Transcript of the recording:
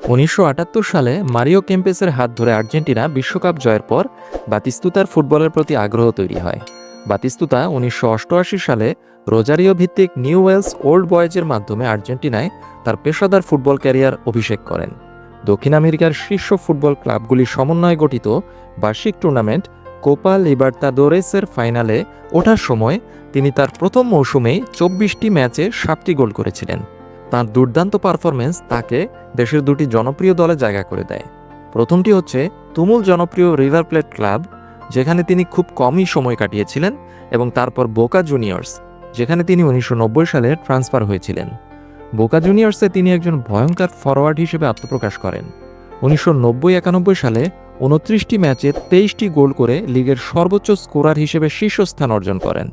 1978 সালে মারিও কেম্পেসের হাত ধরে আর্জেন্টিনা বিশ্বকাপ জয়ের পর বাতিস্তুতার ফুটবলের প্রতি আগ্রহ তৈরি হয়। বাতিস্তুতা 1988 সালে রোজারিও ভিত্তিক নিউ ওয়েলস ওল্ড বয়েজের মাধ্যমে আর্জেন্টিনায় তার পেশাদার ফুটবল ক্যারিয়ার অভিষেক করেন। দক্ষিণ আমেরিকার শীর্ষ ফুটবল ক্লাবগুলির সমন্বয়ে গঠিত বার্ষিক টুর্নামেন্ট কোপা লিবার্তাদোরেসের ফাইনালে ওঠার সময় তিনি তার প্রথম মৌসুমেই 24টি ম্যাচে 7টি গোল করেছিলেন। তার দুর্দান্ত পারফরমেন্স তাকে দেশের দুটি জনপ্রিয় দলে জায়গা করে দেয়। প্রথমটি হচ্ছে তুমুল জনপ্রিয় রিভার প্লেট ক্লাব, যেখানে তিনি খুব কমই সময় কাটিয়েছিলেন, এবং তারপর বোকা জুনিয়র্স, যেখানে তিনি 1990 সালে ট্রান্সফার হয়েছিলেন। বোকা জুনিয়র্সে তিনি একজন ভয়ঙ্কর ফরওয়ার্ড হিসেবে আত্মপ্রকাশ করেন। 1990-91 সালে 29টি ম্যাচে 23টি গোল করে লিগের সর্বোচ্চ স্কোরার হিসেবে শীর্ষস্থান অর্জন করেন।